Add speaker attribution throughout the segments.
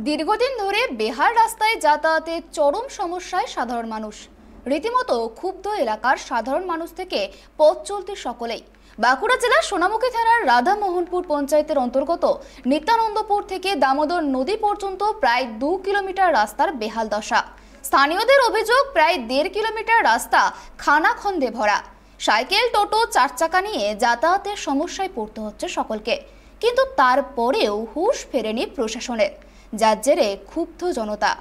Speaker 1: দীর্ঘদিন ধরে বেহাল রাস্তায় যাতায়াতে চরম সমস্যায় সাধারণ মানুষ। রীতিমতো ক্ষুব্ধ এলাকার সাধারণ মানুষ থেকে পথ চলতে সকলেই। বাঁকুড়া জেলার সোনামুখী থানার রাধামোহনপুর পঞ্চায়েতের অন্তর্গত নিত্যানন্দপুর থেকে দামোদর নদী পর্যন্ত প্রায় 2 কিলোমিটার রাস্তার বেহাল দশা। স্থানীয়দের অভিযোগ, প্রায় 1.5 কিলোমিটার রাস্তা খানাখন্দে ভরা। সাইকেল, টোটো, 4 চাকা নিয়ে যাতায়াতের সমস্যায় পড়তে হচ্ছে সকলকে। কিন্তু তারপরেও হুঁশ ফেরেনি প্রশাসনের, যার জেরে ক্ষুব্ধ জনতা।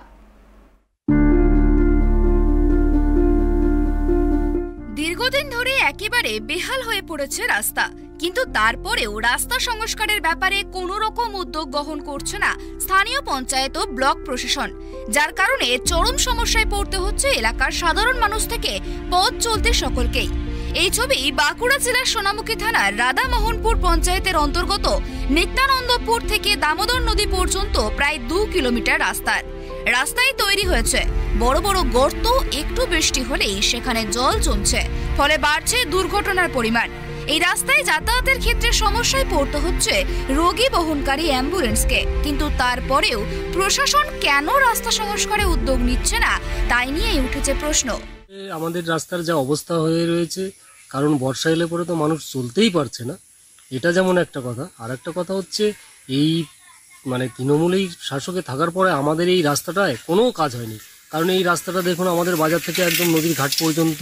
Speaker 1: দীর্ঘদিন ধরে একেবারে বেহাল হয়ে পড়েছে রাস্তা, কিন্তু তারপরেও রাস্তা সংস্কারের ব্যাপারে কোনো রকম উদ্যোগ গ্রহণ করছে না স্থানীয় পঞ্চায়েত ও ব্লক প্রশাসন, যার কারণে চরম সমস্যায় পড়তে হচ্ছে এলাকার সাধারণ মানুষ থেকে পথ চলতে সকলকেই। এই ছবি বাঁকুড়া জেলার সোনামুখী থানার রাধামোহনপুর পঞ্চায়েতের অন্তর্গত নিত্যানন্দপুর থেকে দামোদর নদী পর্যন্ত প্রায় 2 কিলোমিটার রাস্তায় তৈরি হয়েছে বড় বড় গর্ত। একটু বৃষ্টি হলেই সেখানে জল জমছে, ফলে বাড়ছে দুর্ঘটনার পরিমাণ। এই রাস্তায় যাতায়াতের ক্ষেত্রে সমস্যায় পড়তে হচ্ছে রোগী বহনকারী অ্যাম্বুলেন্সকে। কিন্তু তারপরেও প্রশাসন কেন রাস্তা সংস্কারে উদ্যোগ নিচ্ছে না, তাই নিয়েই উঠেছে প্রশ্ন।
Speaker 2: আমাদের রাস্তার যা অবস্থা হয়ে রয়েছে, কারণ বর্ষা এলে পরে তো মানুষ চলতেই পারছে না, এটা যেমন একটা কথা। আর একটা কথা হচ্ছে, এই তৃণমূলেই শাসকে থাকার পরে আমাদের এই রাস্তাটায় কোনো কাজ হয়নি। কারণ এই রাস্তাটা দেখুন, আমাদের বাজার থেকে একদম নদীর ঘাট পর্যন্ত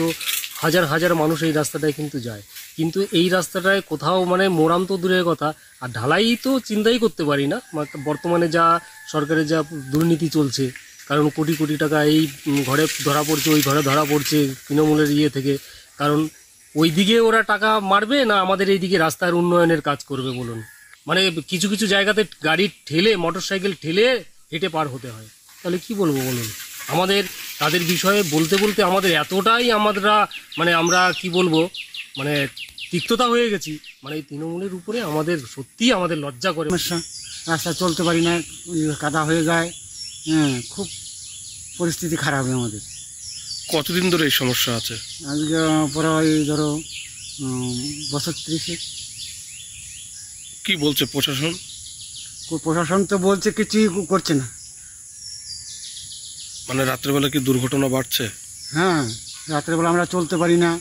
Speaker 2: হাজার হাজার মানুষ এই রাস্তাটায় কিন্তু যায়। কিন্তু এই রাস্তাটায় কোথাও মোরাম তো দূরের কথা, আর ঢালাই তো চিন্তাই করতে পারি না। বর্তমানে যা সরকারের যা দুর্নীতি চলছে, কারণ কোটি কোটি টাকা এই ঘরে ধরা পড়ছে, ওই ঘরে ধরা পড়ছে তৃণমূলের থেকে। কারণ ওই দিকে ওরা টাকা মারবে না আমাদের এইদিকে রাস্তার উন্নয়নের কাজ করবে বলুন। কিছু কিছু জায়গাতে গাড়ি ঠেলে, মোটর সাইকেল ঠেলে হেঁটে পার হতে হয়। তাহলে কি বলবো বলুন? আমাদের তাদের বিষয়ে বলতে বলতে আমাদের এতটাই আমরা কি বলবো, তিক্ততা হয়ে গেছি। এই তৃণমূলের উপরে আমাদের সত্যিই আমাদের লজ্জা করে।
Speaker 3: রাস্তা চলতে পারি না, কাদা হয়ে যায়। খুব পরিস্থিতি খারাপ আমাদের।
Speaker 4: কতদিন ধরে এই সমস্যা আছে?
Speaker 3: আজকে প্রায় ধরো বছর 30।
Speaker 4: কি বলছে প্রশাসন?
Speaker 3: প্রশাসন তো বলছে কিছুই করছে না।
Speaker 4: রাত্রেবেলা কি দুর্ঘটনা বাড়ছে?
Speaker 3: হ্যাঁ, রাত্রেবেলা আমরা চলতে পারি না।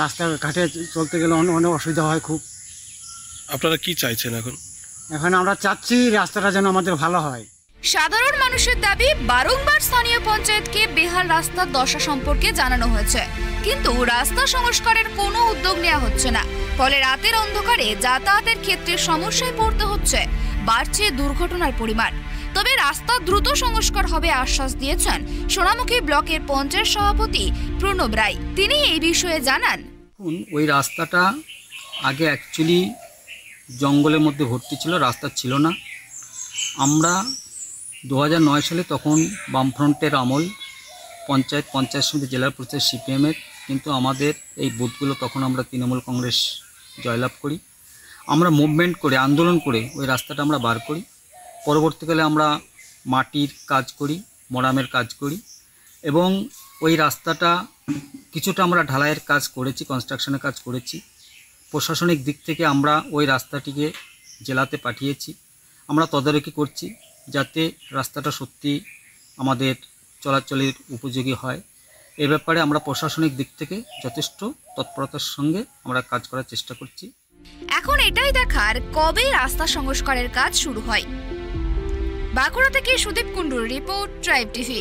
Speaker 3: রাস্তাঘাটে চলতে গেলে অনেক অসুবিধা হয় খুব।
Speaker 4: আপনারা কি চাইছেন এখন?
Speaker 3: এখন আমরা চাচ্ছি রাস্তাটা যেন আমাদের ভালো হয়।
Speaker 1: সাধারণ মানুষের দাবি, বারংবার স্থানীয় পঞ্চায়েতকে বেহাল রাস্তার দশা সম্পর্কে জানানো হয়েছে, কিন্তু রাস্তা সংস্কারের কোনো উদ্যোগ নেওয়া হচ্ছে না। ফলে রাতের অন্ধকারে যাতায়াতের ক্ষেত্রে সমস্যায় পড়তে হচ্ছে, বাড়ছে দুর্ঘটনার পরিমাণ। তবে রাস্তা দ্রুত সংস্কার হবে আশ্বাস দিয়েছেন সোনামুখী ব্লকের পঞ্চায়েত সভাপতি প্রণব রায়। তিনি এই বিষয়ে জানান,
Speaker 5: ওই রাস্তাটা আগে অ্যাকচুয়ালি জঙ্গলের মধ্যে ভর্তি ছিল, রাস্তা ছিল না। আমরা 2009 সালে তখন বামফ্রন্টের আমল, পঞ্চায়েত সমিতি, জেলা পরিষদ সিপিএমের, কিন্তু আমাদের এই বুথগুলো তখন আমরা তৃণমূল কংগ্রেস জয়লাভ করি। আমরা মুভমেন্ট করে, আন্দোলন করে ওই রাস্তাটা আমরা বার করি। পরবর্তীকালে আমরা মাটির কাজ করি, মোরামের কাজ করি, এবং ওই রাস্তাটা কিছুটা আমরা ঢালাইয়ের কাজ করেছি, কনস্ট্রাকশনের কাজ করেছি। প্রশাসনিক দিক থেকে আমরা ওই রাস্তাটিকে জেলাতে পাঠিয়েছি। আমরা তদারকি করছি যাতে রাস্তাটা সত্যি আমাদের চলাচলের উপযোগী হয়। এ ব্যাপারে আমরা প্রশাসনিক দিক থেকে যথেষ্ট তৎপরতার সঙ্গে আমরা কাজ করার চেষ্টা করছি।
Speaker 1: এখন এটাই দেখার কবে রাস্তা সংস্কারের কাজ শুরু হয়। বাঁকুড়া থেকে সুদীপ কুণ্ডুর রিপোর্ট, ট্রাইব টিভি।